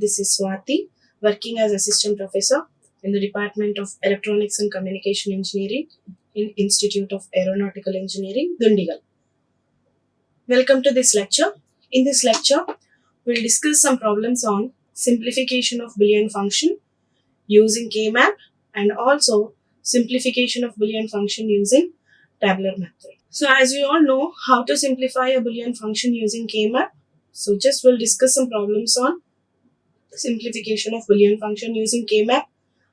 this is Swathi, working as Assistant Professor in the Department of Electronics and Communication Engineering in Institute of Aeronautical Engineering, Dundigal. Welcome to this lecture. In this lecture, we'll discuss some problems on simplification of Boolean function using K-map and also simplification of Boolean function using Tabular method. So as we all know how to simplify a Boolean function using K-map, so just we'll discuss some problems on simplification of Boolean function using K-map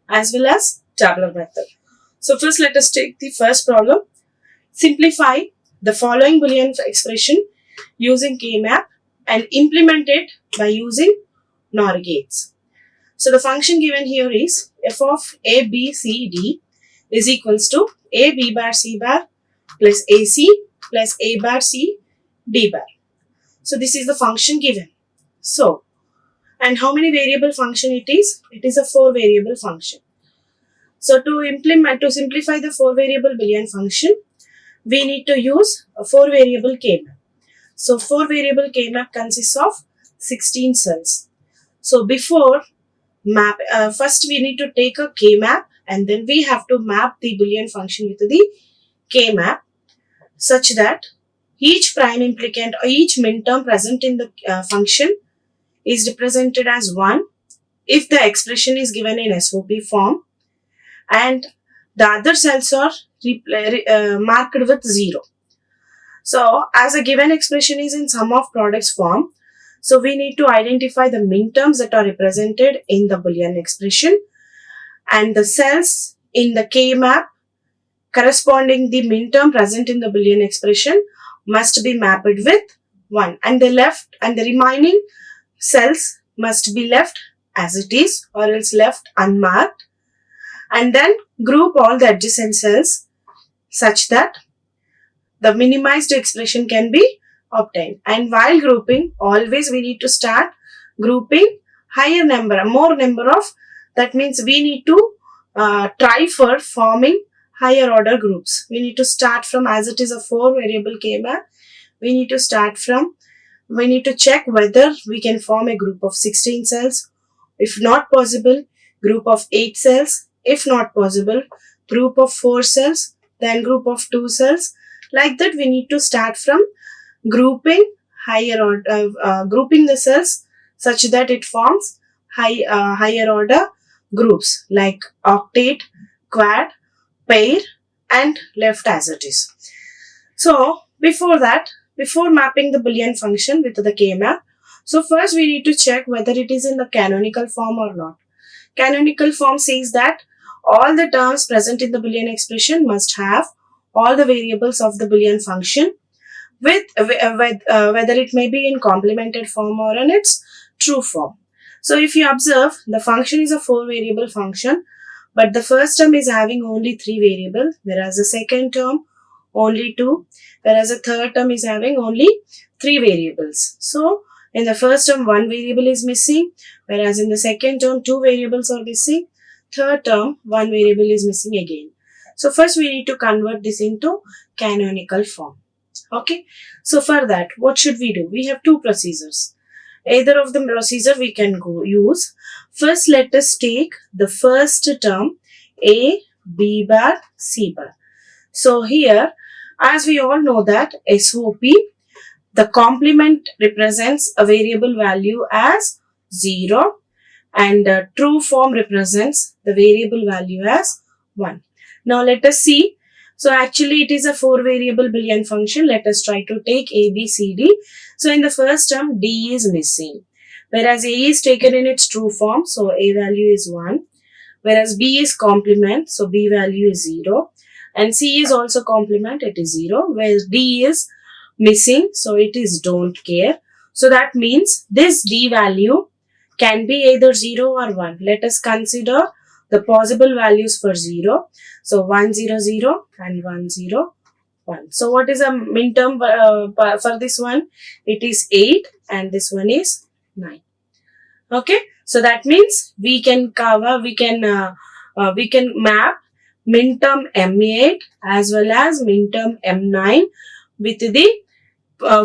as well as Tabular method. So first let us take the first problem. Simplify the following Boolean expression using K-map and implement it by using NOR gates. So the function given here is f of a, b, c, d is equals to a, b bar, c bar plus ac plus a bar, c, d bar. So this is the function given. So, and how many variable function it is? It is a 4 variable function. So to simplify the 4 variable Boolean function, we need to use a 4 variable K-map. So 4 variable K-map consists of 16 cells. So before map, first we need to take a K-map and then we have to map the Boolean function with the K-map such that each prime implicant or each minterm present in the function is represented as 1 if the expression is given in SOP form and the other cells are marked with 0. So as a given expression is in sum of products form, so we need to identify the minterms that are represented in the Boolean expression and the cells in the K-map corresponding the minterm present in the Boolean expression must be mapped with 1 and the remaining cells must be left as it is or else left unmarked, and then group all the adjacent cells such that the minimized expression can be obtained. And while grouping, always we need to start grouping more number of, that means we need to try for forming higher order groups. We need to start from, as it is a 4 variable K-map, we need to check whether we can form a group of 16 cells. If not possible, group of 8 cells. If not possible, group of 4 cells, then group of 2 cells. Like that, we need to start from grouping grouping the cells such that it forms higher order groups like octet, quad, pair and left as it is. So before mapping the Boolean function with the K-map, so first we need to check whether it is in the canonical form or not. Canonical form says that all the terms present in the Boolean expression must have all the variables of the Boolean function with whether it may be in complemented form or in its true form. So if you observe, the function is a 4 variable function, but the first term is having only 3 variables, whereas the second term only 2, whereas the third term is having only 3 variables. So in the first term 1 variable is missing, whereas in the second term 2 variables are missing, third term 1 variable is missing again. So first we need to convert this into canonical form. Okay. So for that, what should we do? We have 2 procedures. Either of the procedure we can use. First, let us take the first term A, B bar, C bar. So here, as we all know that SOP, the complement represents a variable value as 0 and true form represents the variable value as 1. Now let us see. So actually it is a 4 variable Boolean function. Let us try to take A, B, C, D. So in the first term D is missing. Whereas A is taken in its true form. So A value is 1. Whereas B is complement. So B value is 0. And C is also complement. It is 0. Whereas D is missing. So it is don't care. So that means this D value can be either 0 or 1. Let us consider the possible values for 0. So 1, 0, 0 and 1, 0, 1. So what is a minterm for this one? It is 8 and this one is 9. Okay. So that means we can map minterm M8 as well as minterm M9 with the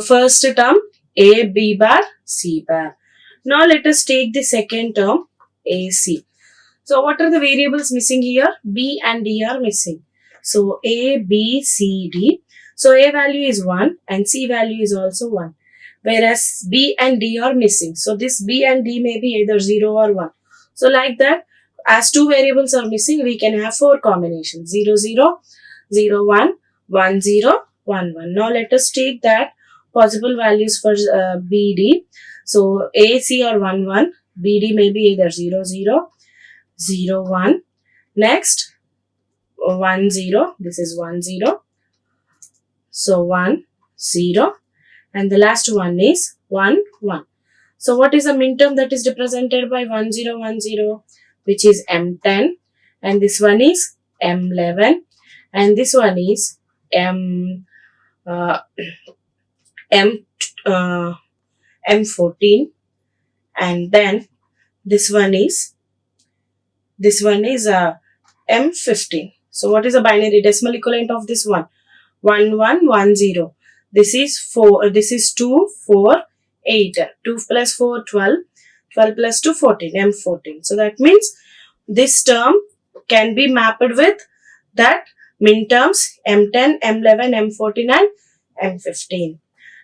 first term A, B bar, C bar. Now let us take the second term AC. So what are the variables missing here? B and D are missing. So A, B, C, D. So A value is 1 and C value is also 1. Whereas B and D are missing. So this B and D may be either 0 or 1. So like that, as two variables are missing, we can have 4 combinations. 0, 0, 0, 1, 1, 0, 1, 1. Now let us take that possible values for B, D. So A, C or 1, 1. B, D may be either 0, 0, 0, 1. Next, 1, 0. This is 1, 0. So 1, 0. And the last one is 1, 1. So what is the minterm that is represented by 1, 0, 1, 0? Which is M10. And this one is M11. And this one is M14. And then this one is M15. So what is the binary decimal equivalent of this one? 1, 1, 1, 0. This is 4. This is 2, 4, 8. 2 plus 4, 12. 12 plus 2, 14. M14. So that means this term can be mapped with that minterms M10, M11, M14 and M15.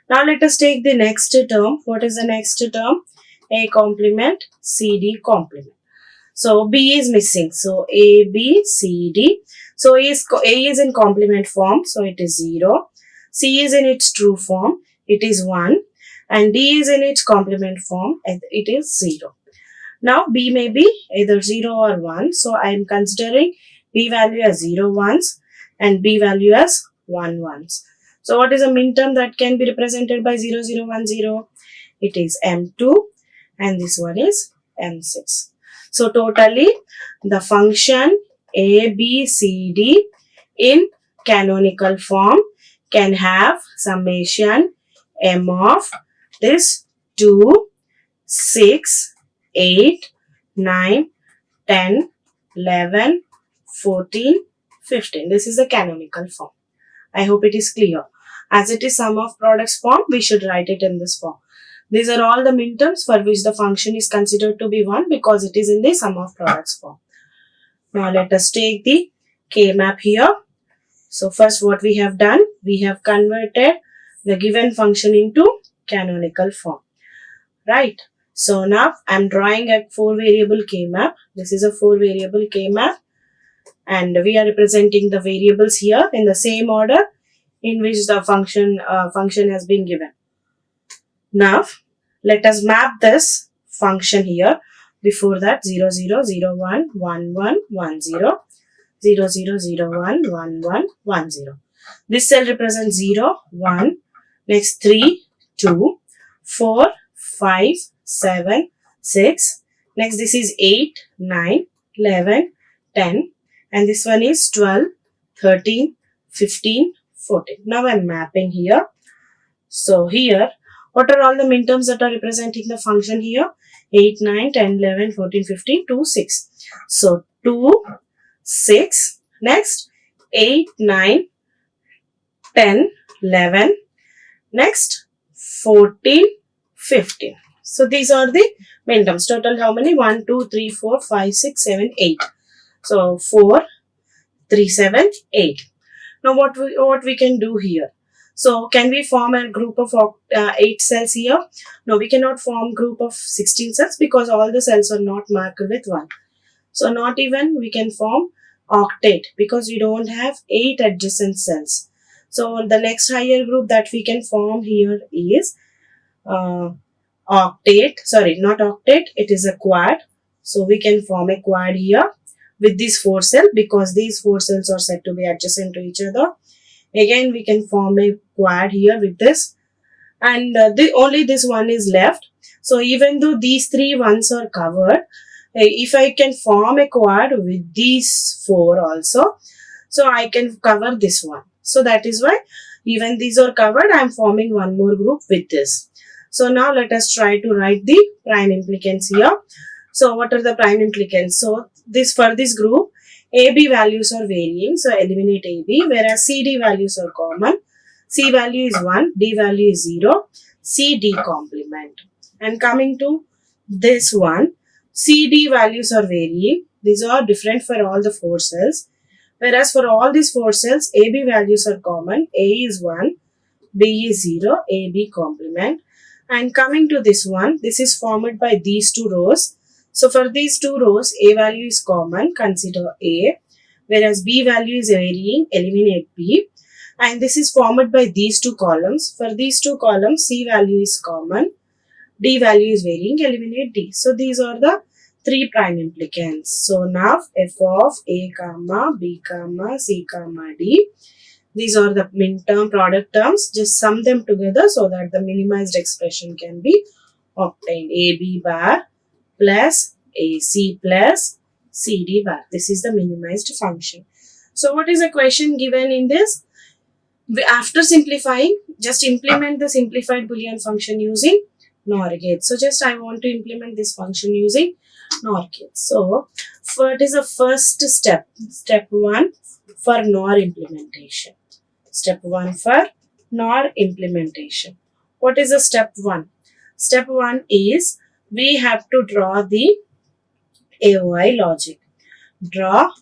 Now let us take the next term. What is the next term? A complement, C, D complement. So B is missing. So A, B, C, D. So A is in complement form. So it is 0. C is in its true form. It is 1. And D is in its complement form. And it is 0. Now B may be either 0 or 1. So I am considering B value as 0 ones and B value as 1 ones. So what is a minterm that can be represented by 0, 0, 1, 0? It is M2 and this one is M6. So totally the function A, B, C, D in canonical form can have summation M of this 2, 6, 8, 9, 10, 11, 14, 15. This is the canonical form. I hope it is clear. As it is sum of products form, we should write it in this form. These are all the minterms for which the function is considered to be 1 because it is in the sum of products form. Now let us take the K-map here. So first what we have done, we have converted the given function into canonical form. Right. So now I am drawing a 4 variable K-map. This is a 4 variable K-map. And we are representing the variables here in the same order in which the function has been given. Now, let us map this function here. Before that, 0, 0, 0, 1, 1, 1, 1, 0, 0, 0, 0, 1, 1, 1, 1, 0. This cell represents 0, 1, next 3, 2, 4, 5, 7, 6. Next, this is 8, 9, 11, 10. And this one is 12, 13, 15, 14. Now I am mapping here. So here, what are all the minterms that are representing the function here? 8, 9, 10, 11, 14, 15, 2, 6. So 2, 6. Next, 8, 9, 10, 11. Next, 14, 15. So these are the minterms. Total how many? 1, 2, 3, 4, 5, 6, 7, 8. So 4, 3, 7, 8. Now what we can do here? So can we form a group of 8 cells here? No, we cannot form group of 16 cells because all the cells are not marked with 1. So not even we can form octet because we don't have 8 adjacent cells. So the next higher group that we can form here is octet. Sorry, not octet. It is a quad. So we can form a quad here with these 4 cells because these 4 cells are said to be adjacent to each other. Again, we can form a quad here with this. And only this one is left. So even though these 3 ones are covered, if I can form a quad with these 4 also, so I can cover this one. So that is why even these are covered, I am forming one more group with this. So now let us try to write the prime implicants here. So what are the prime implicants? So for this group, AB values are varying. So eliminate AB, whereas CD values are common. C value is 1, D value is 0, CD complement. And coming to this one, CD values are varying. These are different for all the 4 cells. Whereas for all these 4 cells, AB values are common. A is 1, B is 0, AB complement. And coming to this one, this is formed by these 2 rows. So for these 2 rows, A value is common, consider A. Whereas B value is varying, eliminate B. And this is formed by these 2 columns. For these 2 columns, C value is common, D value is varying, eliminate D. So these are the 3 prime implicants. So now f of A comma B comma C comma D. These are the min-term product terms. Just sum them together so that the minimized expression can be obtained. AB bar plus AC plus CD bar. This is the minimized function. So what is the question given in this? After simplifying, just implement the simplified Boolean function using NOR gate. So just I want to implement this function using NOR gate. So what is the first step? Step 1 for NOR implementation. Step 1 for NOR implementation. What is the step 1? Step 1 is we have to draw the AOI logic. Draw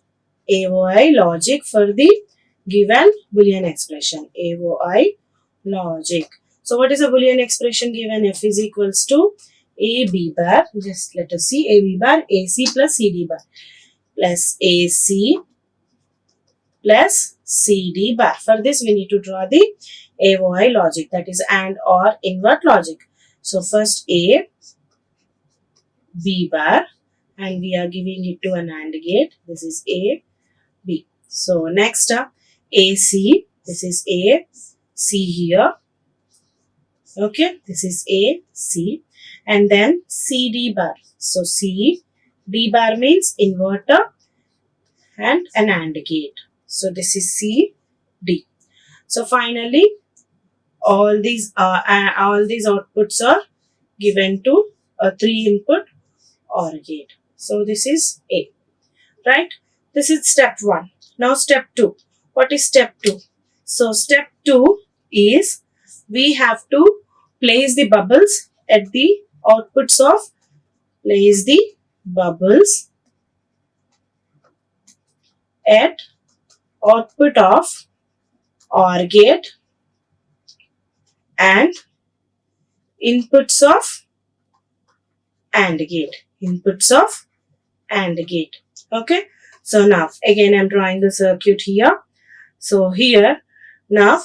AOI logic for the given Boolean expression. AOI logic. So what is a Boolean expression given? F is equals to AB bar. Just let us see. AB bar AC plus CD bar plus AC plus CD bar. For this we need to draw the AOI logic, that is AND or invert logic. So first A, B bar, and we are giving it to an AND gate. This is A, B. So next up AC, this is A, C here. Okay, this is A, C, and then CD bar. So C, D bar means inverter and an AND gate. So this is C, D. So finally, all these outputs are given to a 3-input OR gate. So this is A, right? This is step 1. Now step 2. What is step 2? So step 2 is we have to place the bubbles at the outputs of, place the bubbles at output of OR gate and inputs of AND gate. Inputs of AND gate. Okay. So now again I am drawing the circuit here. So here now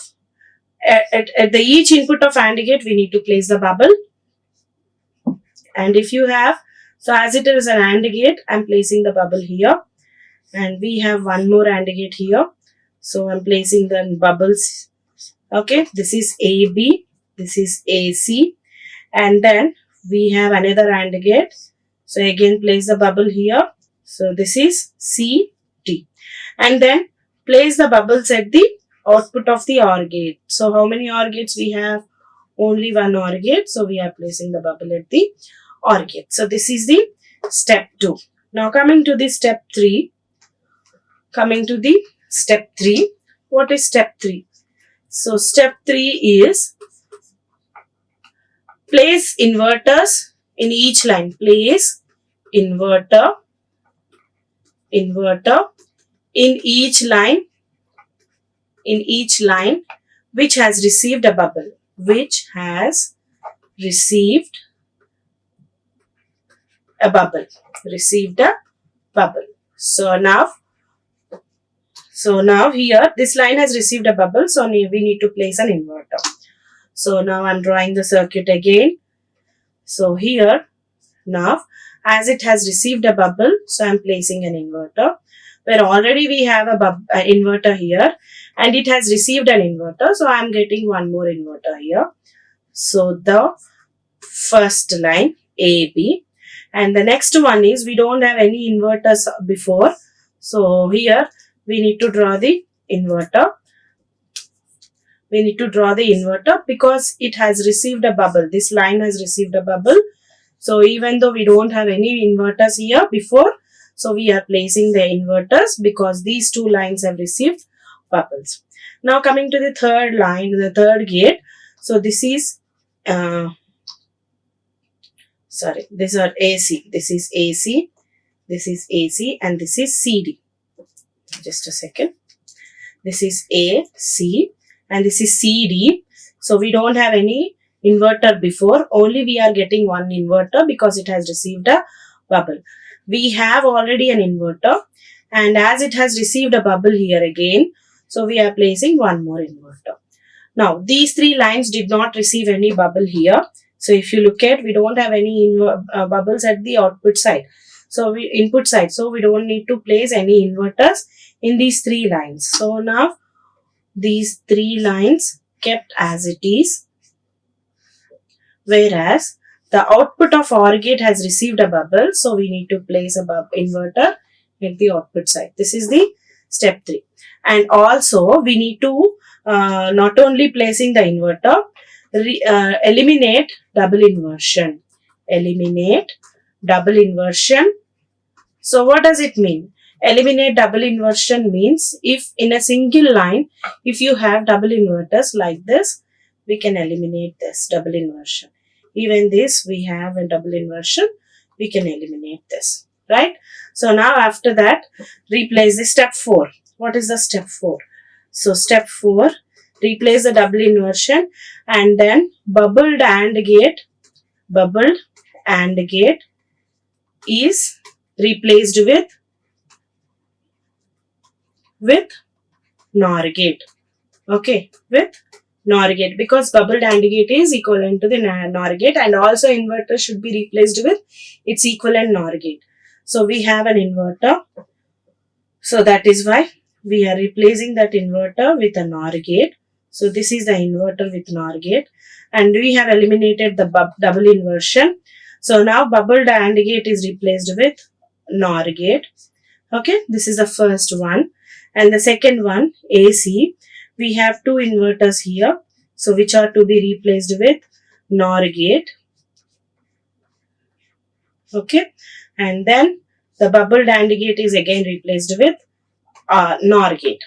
at the each input of AND gate we need to place the bubble. And if you have, so as it is an AND gate, I am placing the bubble here. And we have one more AND gate here. So I am placing the bubbles. Okay, this is AB, this is AC, and then we have another AND gate. So again place the bubble here. So this is C, D. And then place the bubbles at the output of the OR gate. So how many OR gates we have? Only one OR gate. So we are placing the bubble at the OR gate. So this is the step 2. Now coming to the step 3. What is step 3? So step 3 is place inverters in each line. Place inverter in each line which has received a bubble. Which has received a bubble. So now here this line has received a bubble, so we need to place an inverter. So now I am drawing the circuit again. So here now as it has received a bubble, so I am placing an inverter, where already we have an inverter here and it has received an inverter, so I am getting one more inverter here. So the first line AB, and the next one is we don't have any inverters before, so here we need to draw the inverter. Because it has received a bubble. This line has received a bubble. So even though we don't have any inverters here before, so we are placing the inverters because these two lines have received bubbles. Now coming to the third line, the third gate. So this is sorry, these are AC. This is AC, this is AC, and this is CD. Just a second. This is AC, and this is CD. So we don't have any inverter before. Only we are getting one inverter because it has received a bubble. We have already an inverter, and as it has received a bubble here again, so we are placing one more inverter. Now, these three lines did not receive any bubble here. So, if you look at, we don't have any bubbles at the output side. So, input side. So, we don't need to place any inverters in these three lines. So, now, these three lines kept as it is. Whereas, the output of OR gate has received a bubble. So, we need to place a inverter at the output side. This is the step 3. And also, we need to not only placing the inverter, eliminate double inversion. Eliminate double inversion. So, what does it mean? Eliminate double inversion means if in a single line, if you have double inverters like this, we can eliminate this double inversion. Even this, we have a double inversion, we can eliminate this, right? So, now after that, replace the step 4. What is the step 4? So, step 4, replace the double inversion and then bubbled AND gate is replaced with NOR gate. Okay, with NOR gate, because bubbled AND gate is equivalent to the NOR gate, and also inverter should be replaced with its equivalent NOR gate. So, we have an inverter. So, that is why we are replacing that inverter with a NOR gate. So, this is the inverter with NOR gate, and we have eliminated the double inversion. So, now bubbled AND gate is replaced with NOR gate. Okay, this is the first one. And the second one, AC, we have two inverters here. So, which are to be replaced with NOR gate. Okay, and then the bubbled AND gate is again replaced with NOR gate.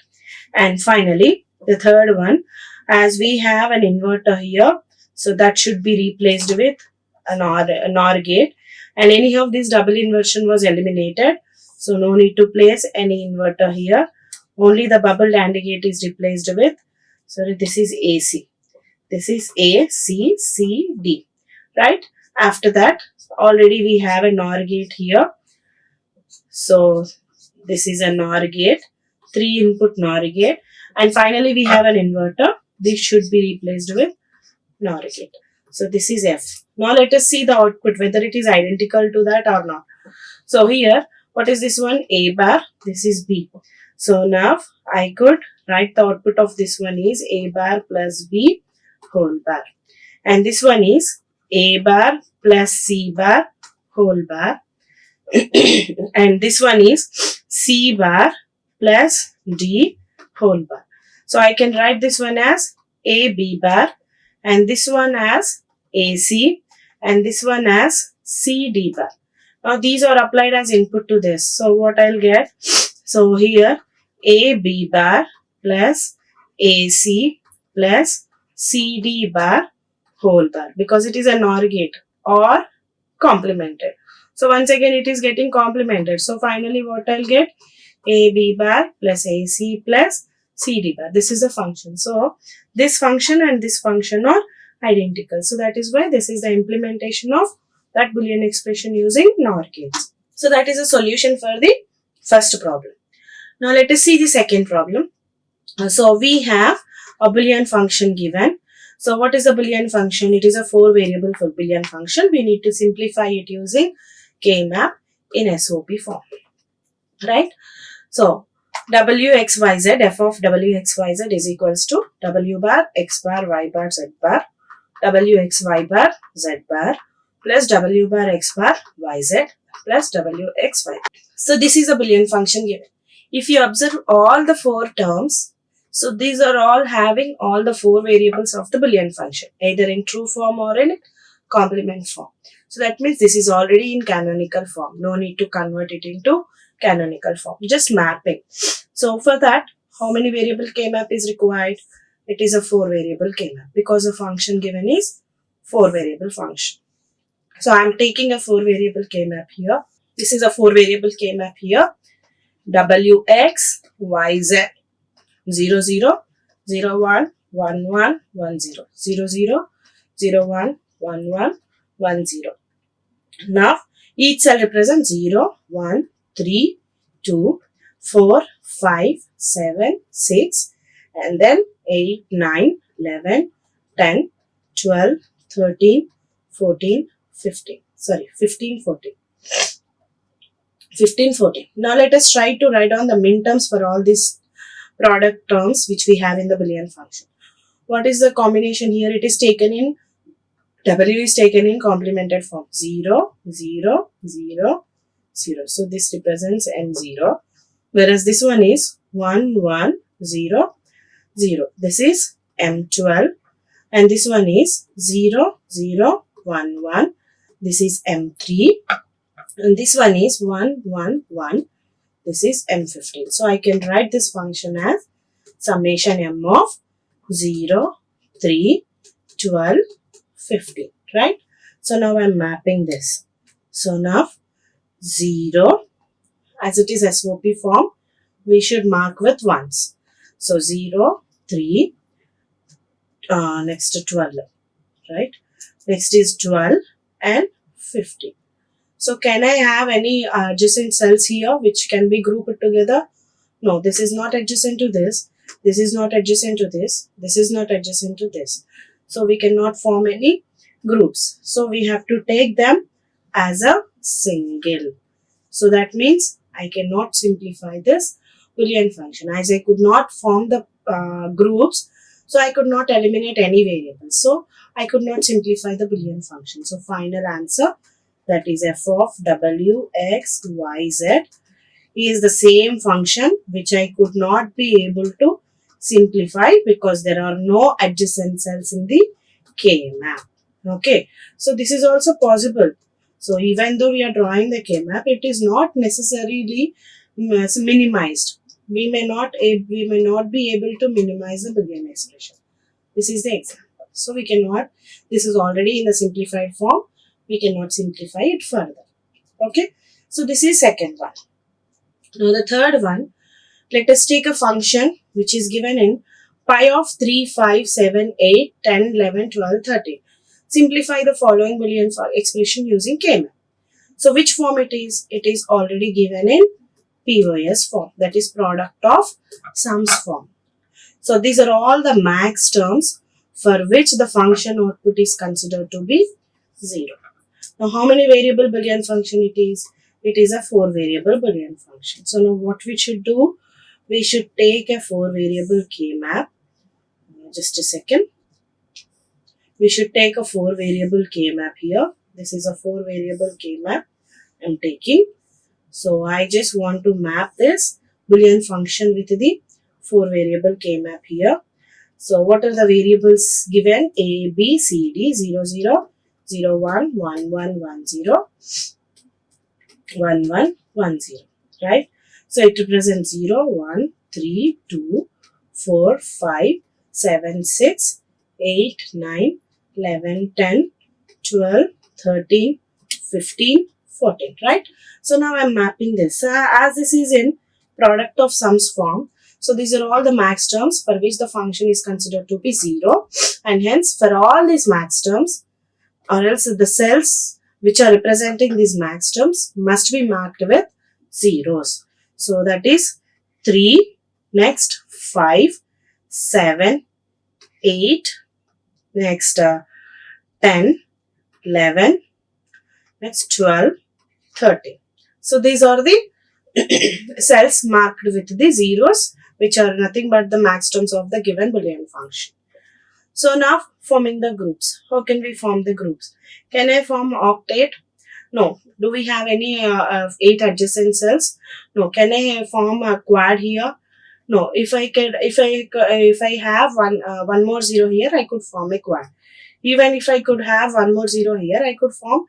And finally, the third one, as we have an inverter here, so that should be replaced with a NOR gate. And any of this double inversion was eliminated. So, no need to place any inverter here. Only the bubbled AND gate is replaced with, sorry, this is AC. This is A, C, C, D, right? After that, already we have a NOR gate here. So, this is a NOR gate, 3 input NOR gate. And finally, we have an inverter. This should be replaced with NOR gate. So, this is F. Now, let us see the output, whether it is identical to that or not. So, here, what is this one? A bar. This is B. So, now I could write the output of this one is A bar plus B whole bar. And this one is A bar plus C bar whole bar. And this one is C bar plus D whole bar. So, I can write this one as AB bar, and this one as AC, and this one as CD bar. Now, these are applied as input to this. So, what I'll get? So, here AB bar plus AC plus CD bar whole bar, because it is a NOR gate or complemented. So, once again it is getting complemented. So, finally what I'll get? AB bar plus AC plus CD bar. This is the function. So, this function and this function are identical. So, that is why this is the implementation of that Boolean expression using NOR gates. So, that is a solution for the first problem. Now, let us see the second problem. So, we have a Boolean function given. So, what is a Boolean function? It is a 4-variable Boolean function. We need to simplify it using K-map in SOP form, right? So, wxyz, f of wxyz is equals to w bar, x bar, y bar, z bar, wxy bar, z bar, plus w bar, x bar, yz, plus wxy. So, this is a Boolean function given. If you observe all the 4 terms, so these are all having all the 4 variables of the Boolean function, either in true form or in complement form. So, that means this is already in canonical form. No need to convert it into canonical form. Just mapping. So, for that, how many variable K-map is required? It is a 4-variable K-map, because the function given is 4-variable function. So I'm taking a 4 variable K map here. This is a 4 variable K map here. Wx, yz, 0, 0, 0, 1, 1, 1, 1, 0, 0, 0, 0, 1, 1, 1, 1, 0. Now, each cell represents 0, 1, 3, 2, 4, 5, 7, 6, and then 8, 9, 11, 10, 12, 13, 14, 15. Sorry, 15, 14. 15, 14. Now, let us try to write down the min terms for all these product terms which we have in the Boolean function. What is the combination here? It is taken in, W is taken in complemented form. 0, 0, 0, 0. So, this represents M0. Whereas this one is 1, 1, 0, 0. This is M12. And this one is 0, 0, 1, 1. This is M3. And this one is 1, 1, 1. This is M15. So, I can write this function as summation M of 0, 3, 12, 15. Right? So, now I am mapping this. So, now 0, as it is SOP form, we should mark with ones. So, 0, 3, next to 12. Right? Next is 12 and 15. So, can I have any adjacent cells here which can be grouped together? No, this is not adjacent to this. This is not adjacent to this. This is not adjacent to this. So, we cannot form any groups. So, we have to take them as a single. So, that means I cannot simplify this Boolean function. As I could not form the groups, so I could not eliminate any variables. So, I could not simplify the Boolean function. So, final answer, that is f of w, x, y, z, is the same function which I could not be able to simplify because there are no adjacent cells in the K map. Okay, so this is also possible. So even though we are drawing the K map, it is not necessarily minimized. We may not be able to minimize the Boolean expression. This is the example. So we cannot. This is already in the simplified form. We cannot simplify it further. Okay, so this is second one. Now the third one, let us take a function which is given in pi of 3, 5, 7, 8, 10, 11, 12, 13. Simplify the following Boolean expression using K map. So which form it is? It is already given in POS form, that is product of sums form. So these are all the max terms for which the function output is considered to be 0. Now, how many variable Boolean function it is? It is a 4 variable Boolean function. So, now what we should do? We should take a 4 variable K map. Just a second. We should take a 4 variable K map here. This is a 4 variable K map I am taking. So, I just want to map this Boolean function with the 4 variable K map here. So, what are the variables given? A, B, C, D, 0, 0. 0, 1, 1, 1, 1, 0, 1, 1, 1, 0, right? So, it represents 0, 1, 3, 2, 4, 5, 7, 6, 8, 9, 11, 10, 12, 13, 15, 14, right? So, now I am mapping this. As this is in product of sums form, so these are all the max terms for which the function is considered to be 0, and hence for all these max terms, or else the cells which are representing these max terms must be marked with zeros. So that is 3, next 5, 7, 8, next 10, 11, next 12, 13. So these are the cells marked with the zeros which are nothing but the max terms of the given Boolean function. So now forming the groups. How can we form the groups? Can I form octet? No. Do we have any 8 adjacent cells? No. Can I form a quad here? No. If I have one more 0 here, I could form a quad. Even if I could have one more 0 here, I could form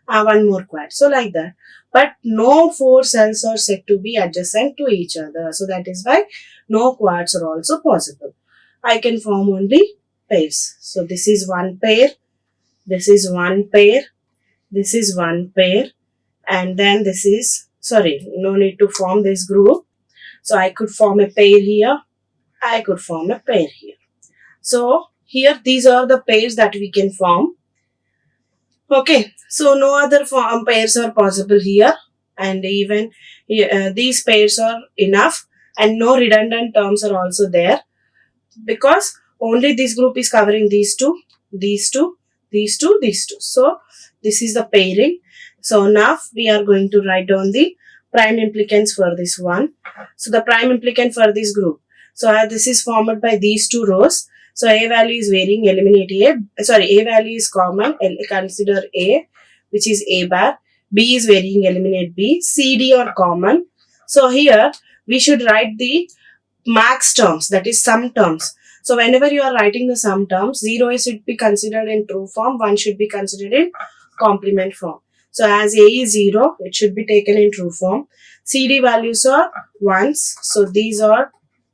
one more quad. So like that. But no 4 cells are said to be adjacent to each other. So that is why no quads are also possible. I can form only pairs. So this is one pair, this is one pair, this is one pair, and then this is, sorry, no need to form this group. So I could form a pair here, I could form a pair here. So here these are the pairs that we can form. Okay, so no other pairs are possible here, and even these pairs are enough, and no redundant terms are also there, because only this group is covering these two, these two, these two, these two. So this is the pairing. So now we are going to write down the prime implicants for this one. So the prime implicant for this group. So this is formed by these two rows. So A value is varying, eliminate A. Sorry, A value is common, consider A, which is A bar. B is varying, eliminate B. C, D are common. So here we should write the max terms, that is sum terms. So whenever you are writing the sum terms, 0 should be considered in true form, 1 should be considered in complement form. So as A is 0, it should be taken in true form. CD values are 1s, so these are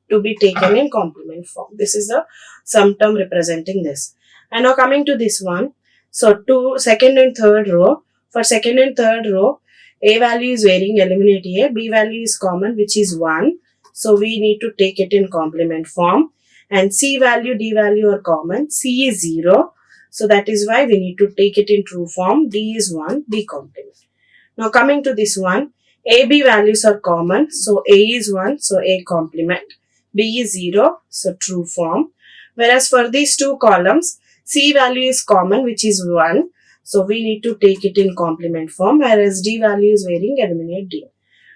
to be taken in complement form. This is the sum term representing this. And now coming to this one. So to second and third row, for second and third row, A value is varying, eliminate A. B value is common, which is 1. So we need to take it in complement form. And C value, D value are common. C is 0. So that is why we need to take it in true form. D is 1, D complement. Now coming to this one, A, B values are common. So A is 1, so A complement. B is 0, so true form. Whereas for these two columns, C value is common, which is 1. So we need to take it in complement form. Whereas D value is varying, eliminate D.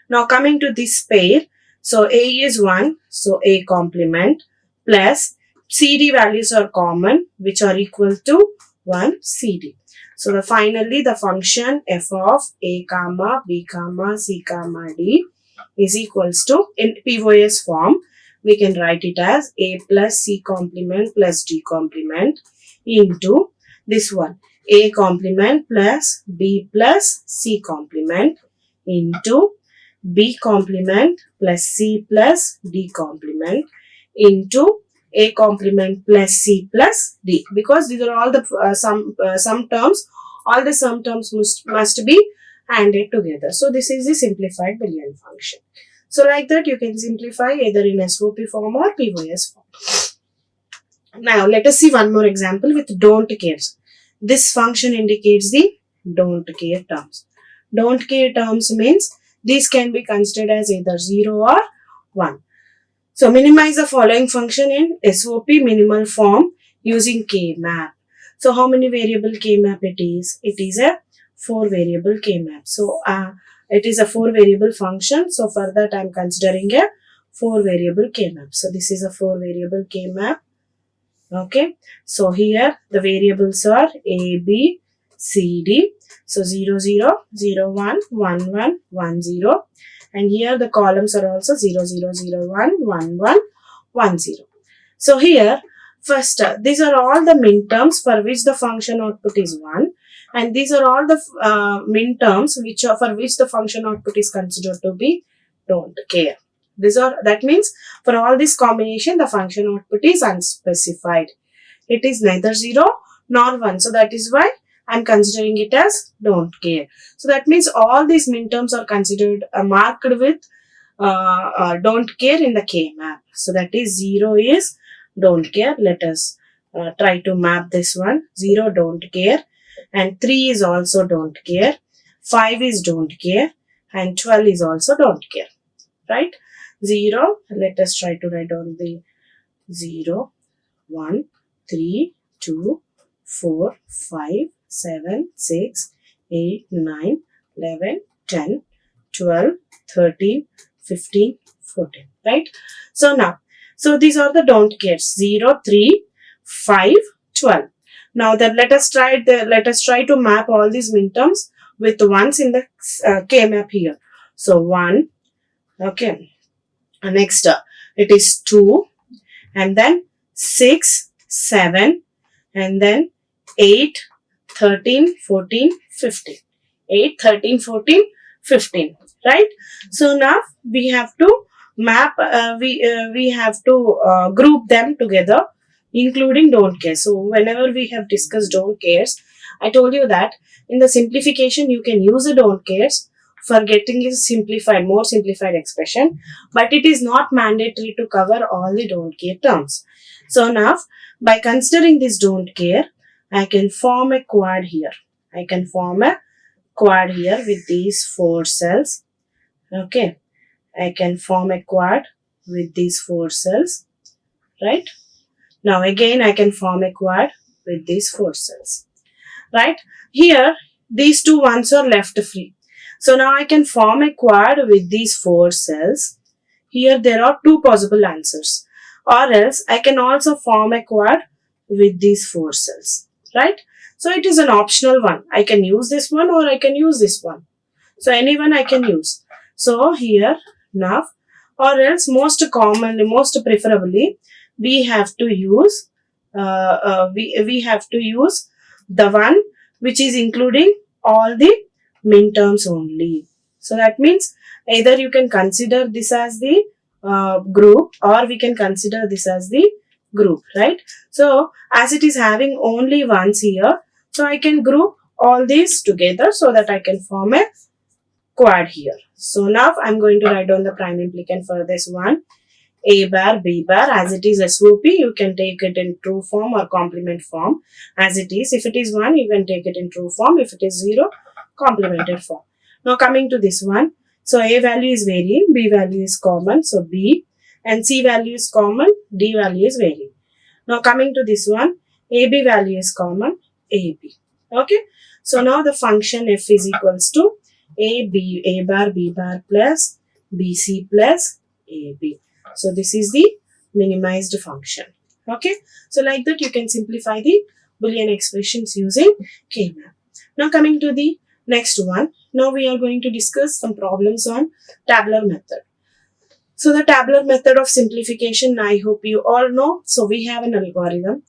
Now coming to this pair, so A is 1, so A complement, plus CD values are common, which are equal to 1 CD. So finally the function f of A comma B comma C comma D is equals to, in POS form, we can write it as A plus C complement plus D complement into this one, A complement plus B plus C complement into B complement plus C plus D complement into A complement plus C plus D, because these are all the sum terms. All the sum terms must be added together. So this is the simplified Boolean function. So like that you can simplify either in SOP form or POS form. Now let us see one more example with don't cares. This function indicates the don't care terms. Don't care terms means these can be considered as either 0 or 1. So minimize the following function in SOP minimal form using K-map. So how many variable K-map it is? It is a 4 variable K-map. So it is a 4 variable function. So for that I am considering a 4 variable K-map. So this is a 4 variable K-map. Okay. So here the variables are A, B, C, D. So 0, 0, 0, 1, 1, 1, 1, 0. And here the columns are also 0, 0, 0, 1, 1, 1, 1, 0. So here first these are all the min terms for which the function output is 1. And these are all the min terms which are for which the function output is considered to be don't care. That means for all this combination the function output is unspecified. It is neither 0 nor 1. So that is why I am considering it as don't care. So that means all these min terms are considered marked with don't care in the K map. So that is 0 is don't care. Let us try to map this one. 0 don't care, and 3 is also don't care, 5 is don't care, and 12 is also don't care. Right? 0. Let us try to write down the 0, 1, 3, 2, 4, 5, 7, 6, 8, 9, 11, 10, 12, 13, 15, 14. Right? So now, so these are the don't cares. 0, 3, 5, 12. Now that let us try to map all these min terms with ones in the K map here. So 1. Okay. Next it is 2, and then 6, 7, and then 8, 13, 14, 15. 8, 13, 14, 15. Right? So now we have to map, we have to group them together, including don't care. So whenever we have discussed don't cares, I told you that in the simplification you can use the don't cares for getting a simplified, more simplified expression, but it is not mandatory to cover all the don't care terms. So now, by considering this don't care, I can form a quad here. I can form a quad here with these 4 cells. Okay, I can form a quad with these 4 cells, right? Now again I can form a quad with these 4 cells, right? Here these 2 ones are left free. So now I can form a quad with these 4 cells. Here there are 2 possible answers, or else I can also form a quad with these 4 cells, right? So it is an optional one. I can use this one or I can use this one. So anyone I can use. So here now, or else most commonly, most preferably, we have to use we have to use the one which is including all the min terms only. So that means either you can consider this as the group, or we can consider this as the group, right? So as it is having only ones here, so I can group all these together so that I can form a quad here. So now I'm going to write down the prime implicant for this one. A bar, B bar, as it is SOP, you can take it in true form or complement form as it is. If it is 1, you can take it in true form. If it is 0, complemented form. Now coming to this one. So A value is varying, B value is common, so B, and C value is common, D value is varying. Now coming to this one, AB value is common, AB. Okay. So now the function f is equals to A bar, B bar plus BC plus AB. So this is the minimized function. Okay. So like that you can simplify the Boolean expressions using K-map. Now coming to the next one. Now we are going to discuss some problems on tabular method. So the tabular method of simplification, I hope you all know. So we have an algorithm.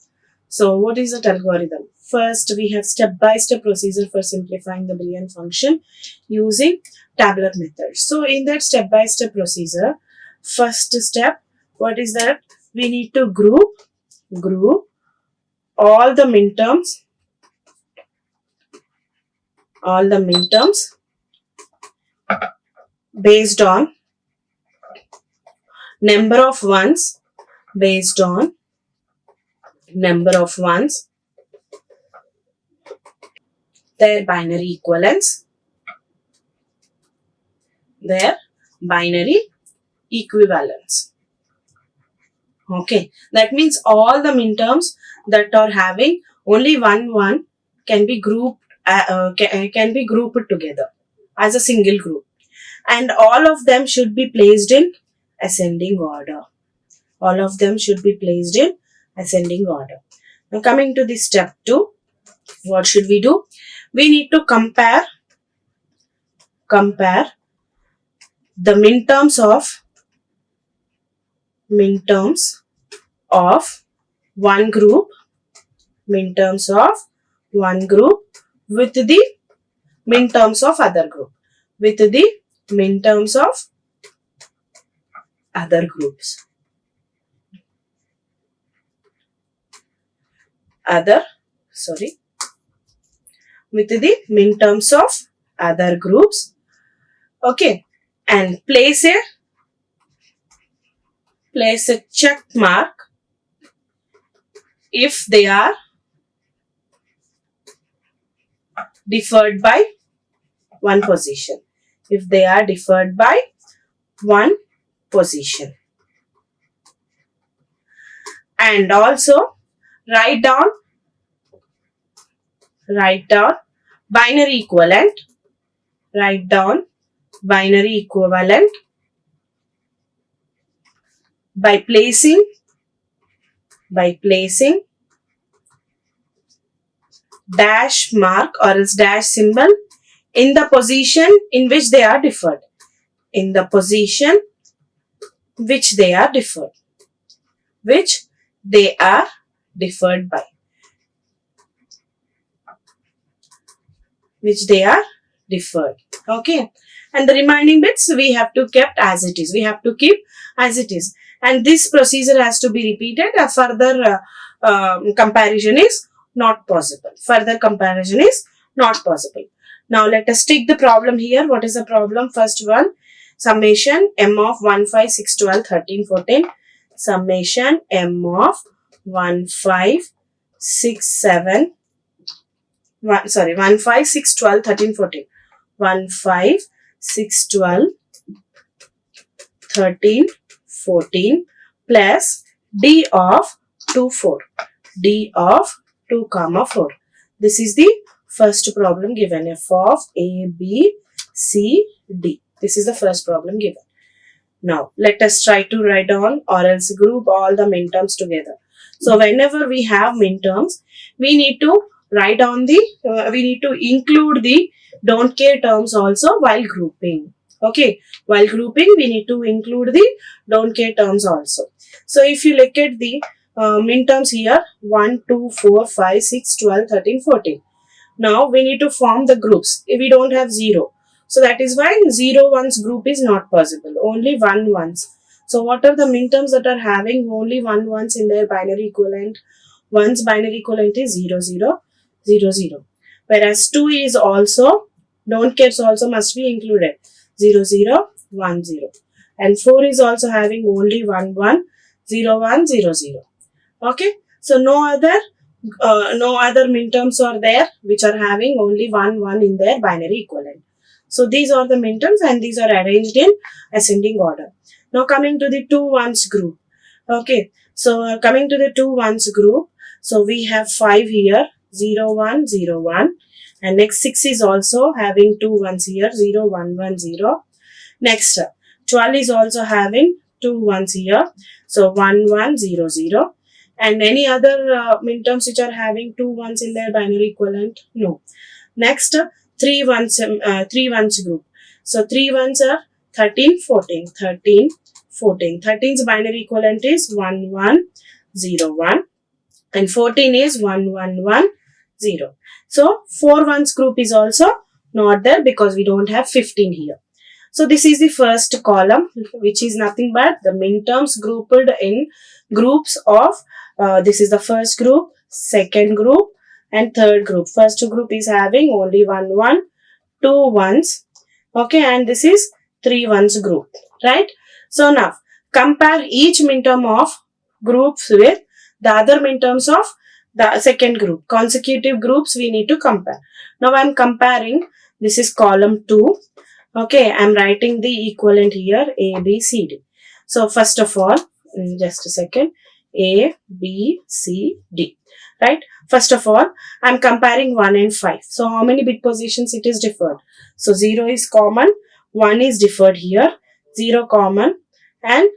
So what is that algorithm? First, we have step-by-step procedure for simplifying the Boolean function using tabular method. So in that step-by-step procedure, first step, what is that? We need to group all the minterms based on number of ones, based on number of ones, their binary equivalence, Okay, that means all the minterms that are having only one can be grouped together as a single group, and all of them should be placed in ascending order. All of them should be placed in ascending order. Now coming to the step 2, what should we do? We need to compare the minterms of one group with the minterms of other group, Okay, and place a check mark if they are differed by one position. And also write down binary equivalent. By placing dash mark or else dash symbol in the position in which they are differed. Which they are differed by. Okay. And the remaining bits we have to keep as it is. And this procedure has to be repeated. A further comparison is not possible. Further comparison is not possible. Now let us take the problem here. What is the problem? First one, summation m of 1, 5, 6, 12, 13, 14. Summation m of 1, 5, 6, 7, 1, 5, 6, 12, 13, 14. 1, 5, 6, 12, 13, 14 plus d of 2, 4. D of 2, 4. This is the first problem given. F of A, B, C, D. This is the first problem given. Now, let us try to write down or else group all the minterms together. So, whenever we have minterms, we need to write down the, we need to include the don't care terms also while grouping. Okay, while grouping, we need to include the don't care terms also. So, if you look at the minterms here, 1, 2, 4, 5, 6, 12, 13, 14. Now, we need to form the groups. If we don't have 0. So, that is why 0 ones group is not possible. Only 1 ones. So, what are the minterms that are having only 1 ones in their binary equivalent? 1's binary equivalent is 0, 0, 0, 0. Whereas 2 is also, don't cares also must be included. 0, 0, 1, 0. And 4 is also having only 1, 1, 0, 1, 0, 0. Okay. So, no other minterms are there which are having only 1, 1 in their binary equivalent. So, these are the minterms and these are arranged in ascending order. Now, coming to the 2 1's group. Okay. So, coming to the 2 1's group. So, we have 5 here, 0, 1, 0, 1. And next 6 is also having 2 1's here, 0, 1, 1, 0. Next, 12 is also having 2 1's here. So, 1, 1, 0, 0. And any other minterms which are having 2 1's in their binary equivalent? No. Next, 3 1's group. So, 3 1's are 13, 14. 13, 14. 13's binary equivalent is 1, 1, 0, 1. And 14 is 1, 1, 1, 0. So, 4 1's group is also not there because we don't have 15 here. So, this is the first column which is nothing but the minterms grouped in groups of, this is the first group, second group and third group. First group is having only 1, 1, 2 1's. Okay, and this is 3 1's group, right? So, now compare each minterm of groups with the other minterms of the second group. Consecutive groups we need to compare. Now, I am comparing, this is column 2. Okay, I am writing the equivalent here, A, B, C, D. So, first of all, just a second, A, B, C, D, right? First of all, I am comparing 1 and 5. So, how many bit positions it is differed? So, 0 is common, 1 is differed here, 0 common and,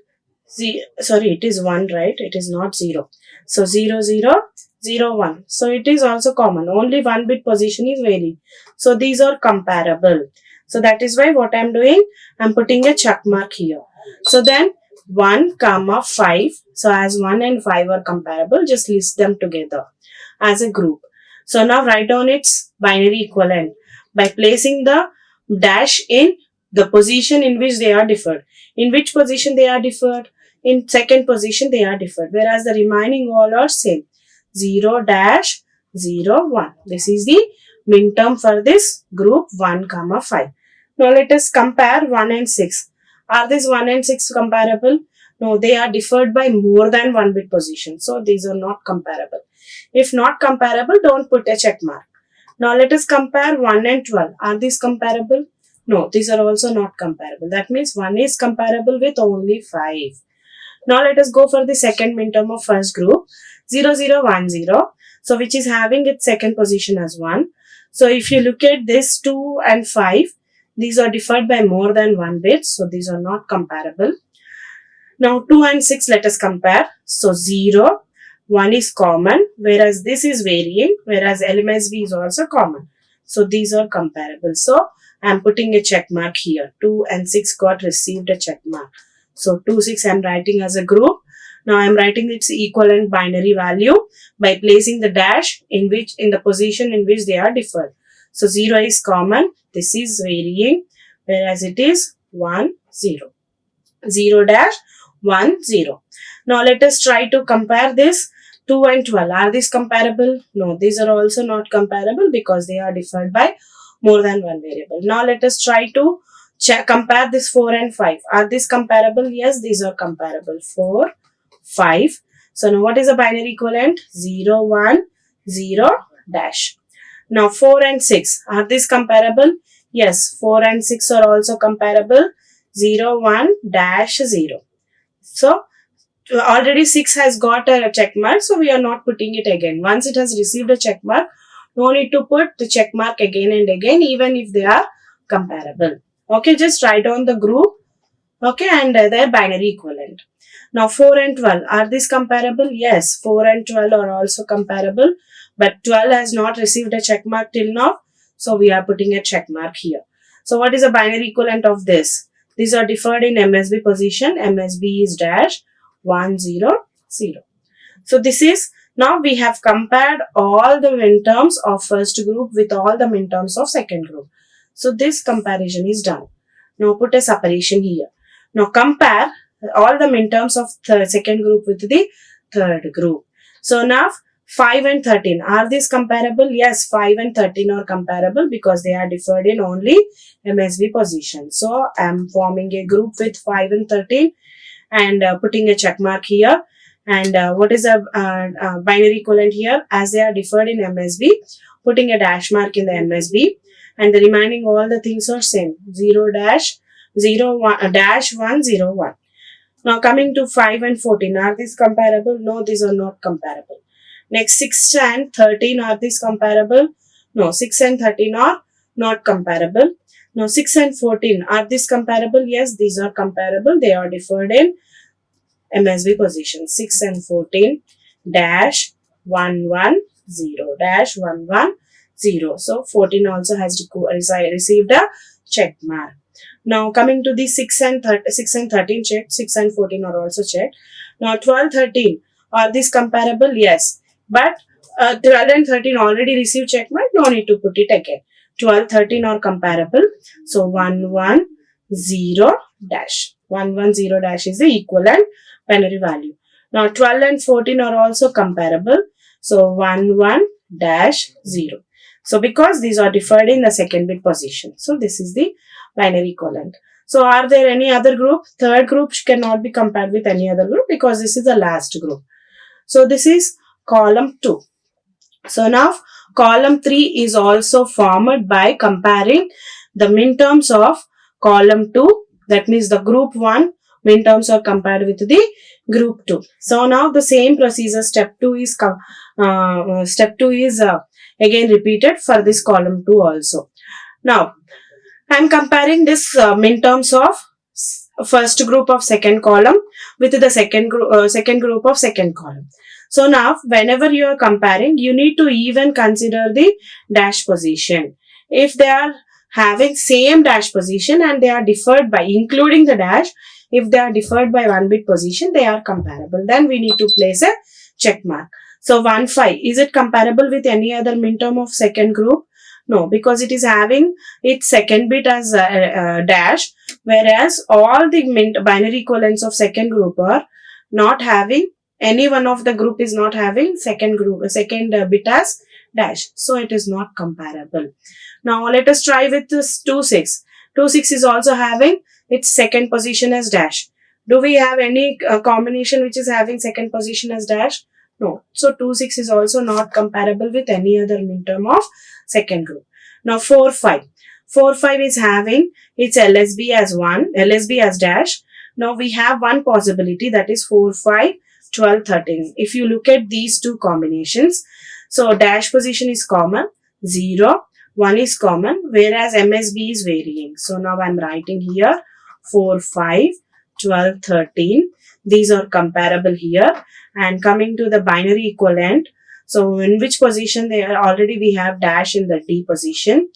it is 1, right? It is not 0. So, 0, 0, 0, 1. So, it is also common. Only 1 bit position is varying. So, these are comparable. So, that is why what I am doing, I am putting a check mark here. So, then 1, 5. So, as 1 and 5 are comparable, just list them together as a group. So, now write down its binary equivalent by placing the dash in the position in which they are differed. In which position they are differed? In second position they are differed. Whereas the remaining all are same. 0, dash, 0, 1. This is the minterm for this group 1, 5. Now, let us compare 1 and 6. Are these 1 and 6 comparable? No, they are differed by more than 1 bit position. So, these are not comparable. If not comparable, don't put a check mark. Now, let us compare 1 and 12. Are these comparable? No, these are also not comparable. That means 1 is comparable with only 5. Now, let us go for the second minterm of first group, 0, 0, 1, 0. So, which is having its second position as 1. So, if you look at this 2 and 5, these are differed by more than 1 bit. So, these are not comparable. Now, 2 and 6, let us compare. So, 0, 1 is common, whereas this is varying, whereas LMSB is also common. So, these are comparable. So, I am putting a check mark here. 2 and 6 got received a check mark. So, 2, 6 I am writing as a group. Now, I am writing its equivalent binary value by placing the dash in the position in which they are differed. So, 0 is common. This is varying, whereas it is 1, 0. 0 dash 1, 0. Now, let us try to compare this 2 and 12, are these comparable? No, these are also not comparable because they are differed by more than one variable. Now let us try to compare this 4 and 5. Are these comparable? Yes, these are comparable. 4, 5. So now what is the binary equivalent? 0, 1, 0, dash. Now 4 and 6. Are these comparable? Yes, 4 and 6 are also comparable. 0, 1, dash, 0. So already 6 has got a check mark, so we are not putting it again. Once it has received a check mark, no need to put the check mark again and again, even if they are comparable. Okay, just write down the group, okay, and their binary equivalent. Now 4 and 12, are these comparable? Yes, 4 and 12 are also comparable, but 12 has not received a check mark till now, so we are putting a check mark here. So what is the binary equivalent of this? These are differed in MSB position. MSB is dash 1, 0, 0. So this is, now we have compared all the minterms of first group with all the minterms of second group. So this comparison is done. Now put a separation here. Now compare all the minterms of second group with the third group. So now 5 and 13, are these comparable? Yes, 5 and 13 are comparable because they are differed in only MSB position. So I am forming a group with 5 and 13 and putting a check mark here. And what is a binary equivalent here? As they are differed in MSB, putting a dash mark in the MSB, and the remaining all the things are same. 0 dash 0 1 dash 1 0 1. Now coming to 5 and 14, are these comparable? No, these are not comparable. Next 6 and 13, are these comparable? No, 6 and 13 are not comparable. Now 6 and 14, are these comparable? Yes, these are comparable. They are differed in MSB position. 6 and 14 dash 1 1 0 dash 1 1 0. So 14 also has received a check mark. Now coming to the 6 and 13 checked. 6 and 14 are also checked. Now 12, 13, are these comparable? Yes, but 12 and 13 already received check mark. No need to put it again. 12, 13 are comparable. So 1 1 0 dash 1 1 0 dash is the equivalent binary value. Now 12 and 14 are also comparable. So 1 1 dash 0. So because these are differed in the second bit position. So this is the binary equivalent. So are there any other group? Third group cannot be compared with any other group because this is the last group. So this is column 2. So now column 3 is also formed by comparing the minterms of column 2. That means the group 1 minterms are compared with the group 2. So now the same procedure, step 2 is again repeated for this column 2 also. Now I am comparing this minterms of first group of second column with the second group of second column. So now whenever you are comparing, you need to even consider the dash position. If they are having same dash position and they are differed by, including the dash, if they are differed by 1 bit position, they are comparable. Then we need to place a check mark. So 1 5, is it comparable with any other minterm of second group? No, because it is having its second bit as a dash, whereas all the binary equivalents of second group are not having, any one of the group is not having second bit as dash. So it is not comparable. Now let us try with this 2 6. 2 6 is also having its second position as dash. Do we have any combination which is having second position as dash? No. So 2 6 is also not comparable with any other minterm of second group. Now 4 5. 4 5 is having its LSB as 1, LSB as dash. Now we have one possibility, that is 4 5 12 13. If you look at these two combinations, so dash position is common, 0, 1 is common, whereas MSB is varying. So now I am writing here 4 5 12 13. These are comparable here. And coming to the binary equivalent, so in which position they are, already we have dash in the D position,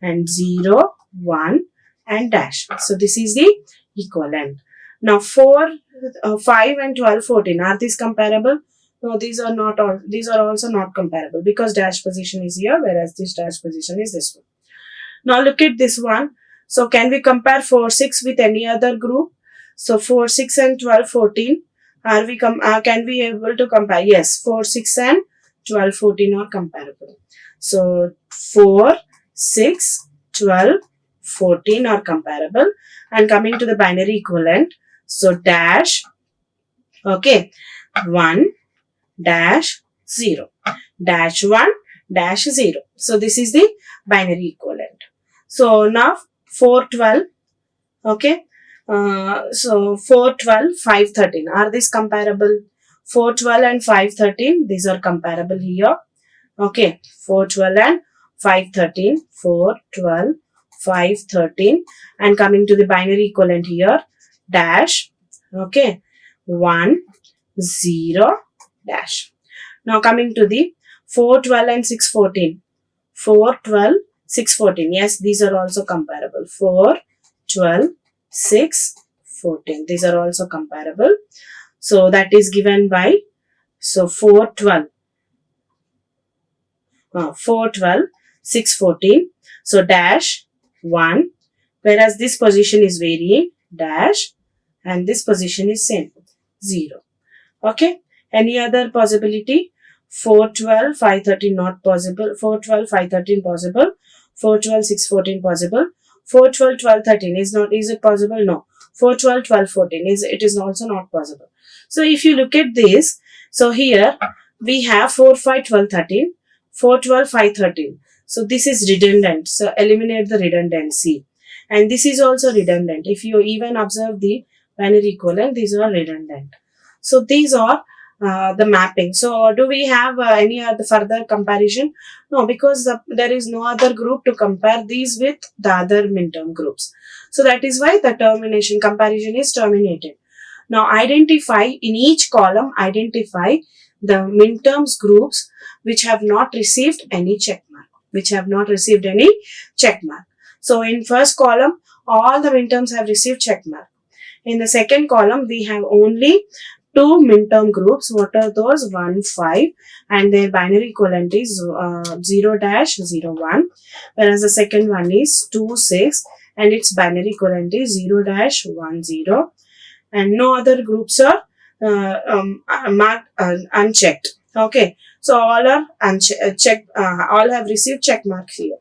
and 0, 1 and dash. So this is the equivalent. Now 4, 5 and 12, 14, are these comparable? No, these are not all. These are also not comparable because dash position is here, whereas this dash position is this one. Now look at this one. So can we compare 4 6 with any other group? So 4 6 and 12 14, Can we able to compare? Yes, 4, 6 and 12, 14 are comparable. So 4, 6, 12, 14 are comparable. And coming to the binary equivalent, so dash, okay, 1, dash, 0, dash 1, dash 0. So this is the binary equivalent. So now 4, 12, okay. So 4, 12, 5, 13. Are these comparable? 4, 12 and 5, 13. These are comparable here. Okay. 4, 12 and 5, 13. 4, 12, 5, 13. And coming to the binary equivalent here. Dash. Okay. 1, 0, dash. Now coming to the 4, 12 and 6, 14. 4, 12, 6, 14. Yes, these are also comparable. 4, 12, 6, 14. These are also comparable. So that is given by, so 4, 12. 4, 12, 6, 14. So dash 1. Whereas this position is varying, dash, and this position is same, 0. Okay. Any other possibility? 4, 12, 5, 13 not possible. 4, 12, 5, 13 possible. 4, 12, 6, 14 possible. 4, 12, 12, 13 is it possible? No. 4, 12, 12, 14 it is also not possible. So if you look at this, so here we have 4, 5, 12, 13, 4, 12, 5, 13. So this is redundant. So eliminate the redundancy. And this is also redundant. If you even observe the binary equivalent, these are redundant. So these are the mapping. So do we have any other further comparison? No, because there is no other group to compare these with the other midterm groups. So that is why the comparison is terminated. Now identify in each column, identify the midterms groups which have not received any check mark. So in first column, all the midterms have received check mark. In the second column, we have only 2 midterm groups. What are those? 1, 5, and their binary equivalent is 0-01, whereas the second one is 2, 6, and its binary equivalent is 0-10, and no other groups are marked unchecked. Okay, so all are unchecked. All have received check marks here.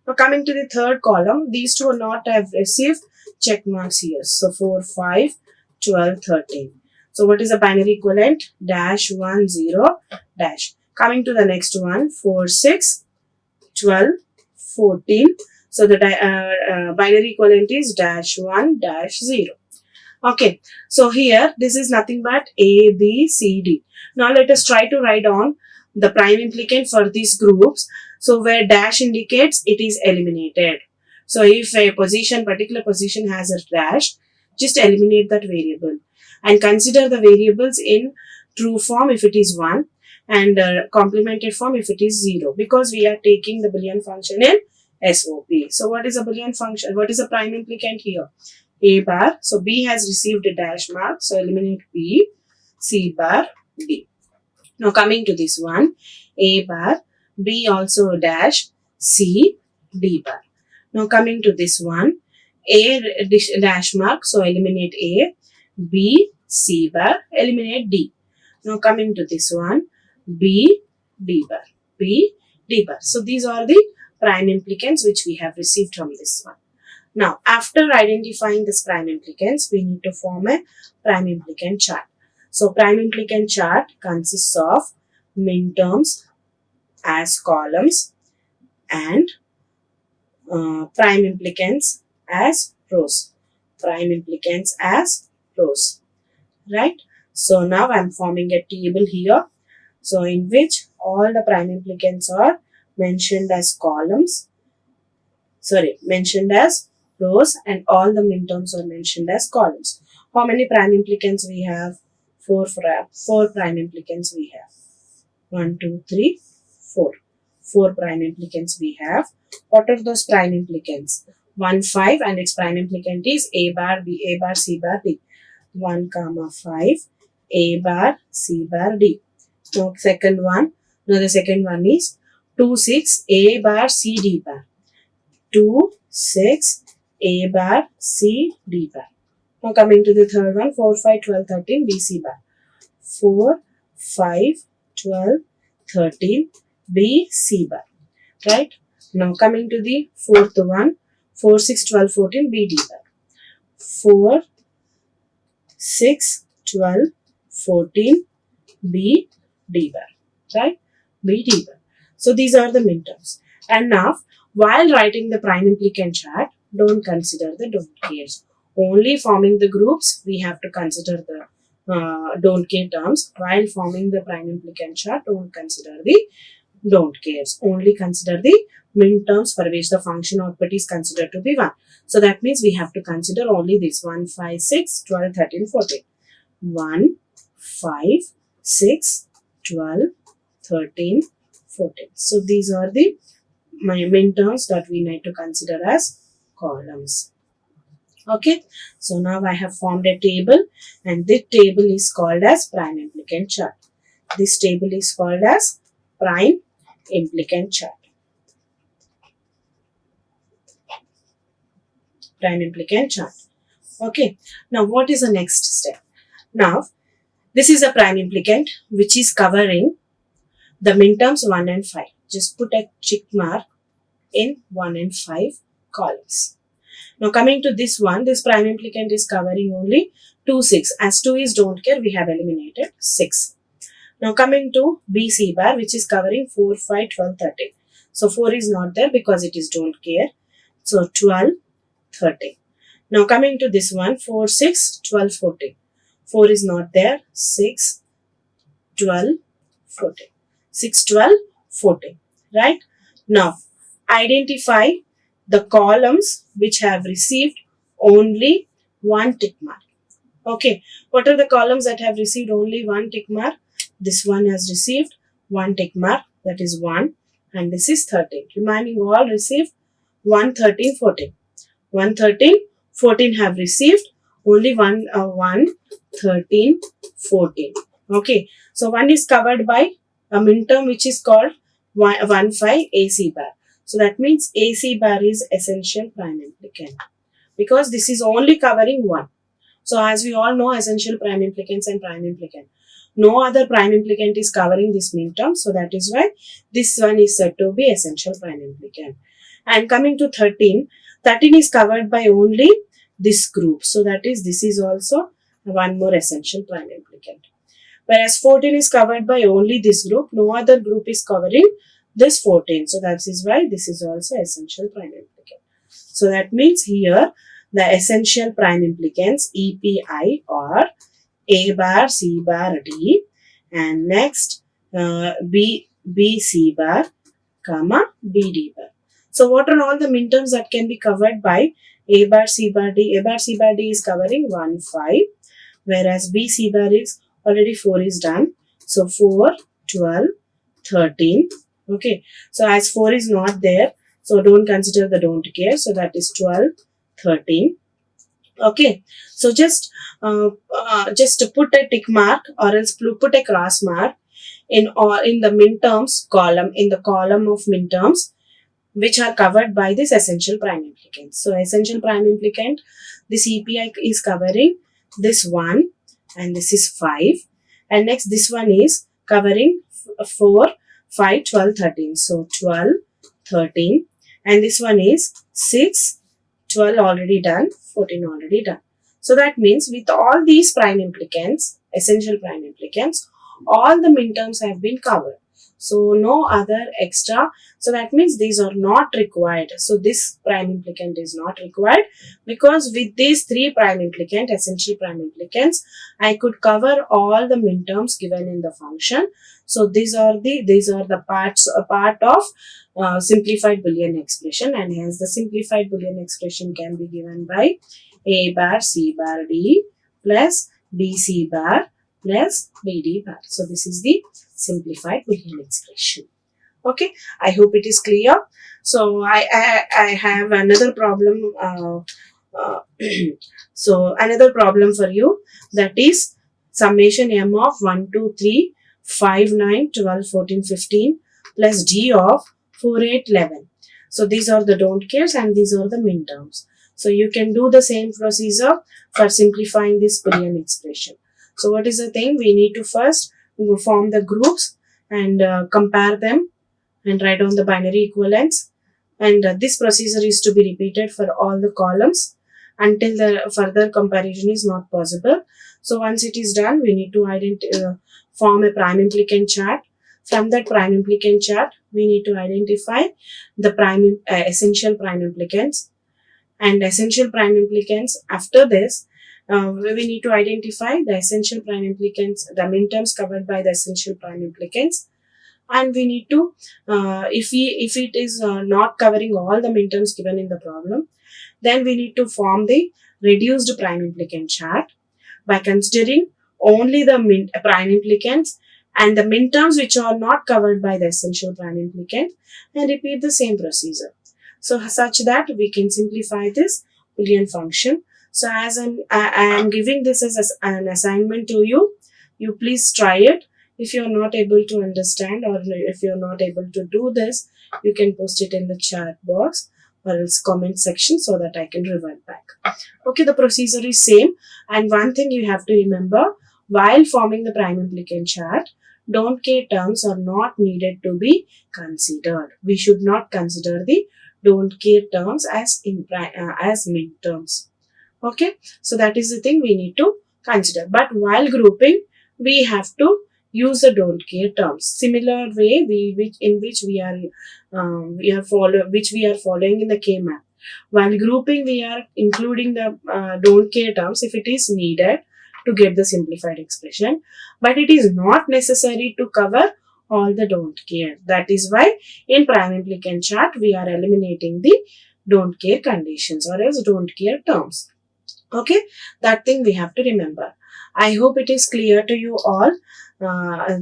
Now coming to the third column, these two are not have received check marks here. So 4, 5, 12, 13. So what is the binary equivalent? Dash 1, 0, dash. Coming to the next one, 4, 6, 12, 14. So the binary equivalent is dash 1, dash 0. Okay. So here, this is nothing but A, B, C, D. Now let us try to write down the prime implicant for these groups. So where dash indicates, it is eliminated. So if a particular position has a dash, just eliminate that variable and consider the variables in true form if it is 1 and complemented form if it is 0, because we are taking the Boolean function in SOP. So what is a Boolean function? What is a prime implicant here? A bar. So B has received a dash mark. So eliminate B, C bar, D. Now coming to this one, A bar, B also dash, C, D bar. Now coming to this one, A dash mark, so eliminate A, B, C bar, eliminate D. Now coming to this one, B, D bar, B, D bar. So these are the prime implicants which we have received from this one. Now after identifying this prime implicants, we need to form a prime implicant chart. So prime implicant chart consists of midterms as columns and prime implicants as rows. Right? So now I am forming a table here. So in which all the prime implicants are mentioned as rows, and all the midterms are mentioned as columns. How many prime implicants we have? 4 prime implicants we have. 1, 2, 3, 4. 4 prime implicants we have. What are those prime implicants? 1, 5, and its prime implicant is A bar, B, A bar, C bar, D. 1, 5, A bar, C bar, D. So the second one is 2, 6, A bar, C, D bar. 2, 6, A bar, C, D bar. Now coming to the third one, 4, 5, 12, 13, B, C bar. 4, 5, 12, 13, B, C bar, right? Now coming to the fourth one, 4, 6, 12, 14, B, D bar. 4, 6, 12, 14, B, D bar, right? B, D bar. So these are the minterms. And now, while writing the prime implicant chart, don't consider the don't cares. Only forming the groups, we have to consider the don't care terms. While forming the prime implicant chart, don't consider the don't cares. Only consider the minterms for which the function output is considered to be 1. So that means we have to consider only this 1, 5, 6, 12, 13, 14. 1, 5, 6, 12, 13, 14. So these are the minterms that we need to consider as columns. Okay, so now I have formed a table, and this table is called as prime implicant chart. This table is called as prime implicant chart. Prime implicant chart. Okay, now what is the next step? Now, this is a prime implicant which is covering the minterms 1 and 5. Just put a tick mark in 1 and 5 columns. Now coming to this one, this prime implicant is covering only 2, 6. As 2 is don't care, we have eliminated 6. Now coming to BC bar, which is covering 4, 5, 12, 13. So 4 is not there because it is don't care. So 12, 13. Now coming to this one, 4, 6, 12, 14. 4 is not there. 6, 12, 14. 6, 12, 14. Right? Now identify the columns which have received only one tick mark. Okay, what are the columns that have received only one tick mark? This one has received one tick mark, that is 1, and this is 13. Remaining all received 1, 13, 14. 1, 13, 14 have received only 1, 13, 14. Okay, so 1 is covered by a minterm which is called 1, 5 AC bar. So that means AC bar is essential prime implicant because this is only covering 1. So as we all know, essential prime implicants and prime implicant. No other prime implicant is covering this minterm. So that is why this one is said to be essential prime implicant. And coming to 13, 13 is covered by only this group. So that is, this is also one more essential prime implicant. Whereas 14 is covered by only this group. No other group is covering this 14. So that is why this is also essential prime implicant. So that means here the essential prime implicants EPI are A bar, C bar, D, and next B, C bar, comma, B, D bar. So what are all the minterms that can be covered by A bar, C bar, D? A bar, C bar, D is covering 1, 5, whereas B, C bar is already 4 is done. So 4, 12, 13. Okay, so as 4 is not there, so don't consider the don't care. So that is 12, 13. Okay, so just put a tick mark or else put a cross mark in the minterms column, in the column of minterms which are covered by this essential prime implicant. So essential prime implicant, this EPI is covering this 1 and this is 5, and next this one is covering 4, 5, 12, 13. So 12, 13, and this one is 6, 12 already done, 14 already done. So that means with all these prime implicants, essential prime implicants, all the minterms have been covered. So no other extra. So that means these are not required. So this prime implicant is not required because with these 3 prime implicant, essential prime implicants, I could cover all the minterms given in the function. So these are the parts, a part of simplified Boolean expression, and hence the simplified Boolean expression can be given by A bar, C bar, D plus B, C bar plus B, D bar. So this is the simplified Boolean expression. Okay, I hope it is clear. So I have another problem. So another problem for you, that is summation M of 1, 2, 3, 5, 9, 12, 14, 15 plus D of 4, 8, 11. So these are the don't cares and these are the minterms. So you can do the same procedure for simplifying this Boolean expression. So what is the thing? We need to first form the groups and compare them and write down the binary equivalents. And this procedure is to be repeated for all the columns until the further comparison is not possible. So once it is done, we need to form a prime implicant chart. From that prime implicant chart, we need to identify the essential prime implicants and essential prime implicants. After this, we need to identify the essential prime implicants, the minterms covered by the essential prime implicants, and we need to if it is not covering all the minterms given in the problem, then we need to form the reduced prime implicant chart by considering only the prime implicants and the minterms which are not covered by the essential prime implicant, and repeat the same procedure. So such that we can simplify this Boolean function. So as I am giving this as an assignment to you, you please try it. If you are not able to understand or if you are not able to do this, you can post it in the chat box or else comment section so that I can revert back. Okay, the procedure is same, and one thing you have to remember, while forming the prime implicant chart, don't care terms are not needed to be considered. We should not consider the don't care terms as min terms. Okay, so that is the thing we need to consider. But while grouping, we have to use the don't care terms. Similar way which we are following in the K map. While grouping, we are including the don't care terms if it is needed to get the simplified expression, but it is not necessary to cover all the don't care. That is why in prime implicant chart we are eliminating the don't care conditions or else don't care terms. Okay, that thing we have to remember. I hope it is clear to you all.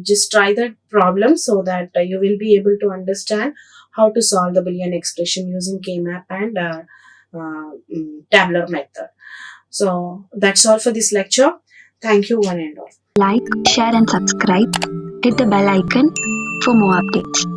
Just try the problem so that you will be able to understand how to solve the Boolean expression using K-map and tabular method. So that's all for this lecture. Thank you one and all. Like, share and subscribe. Hit the bell icon for more updates.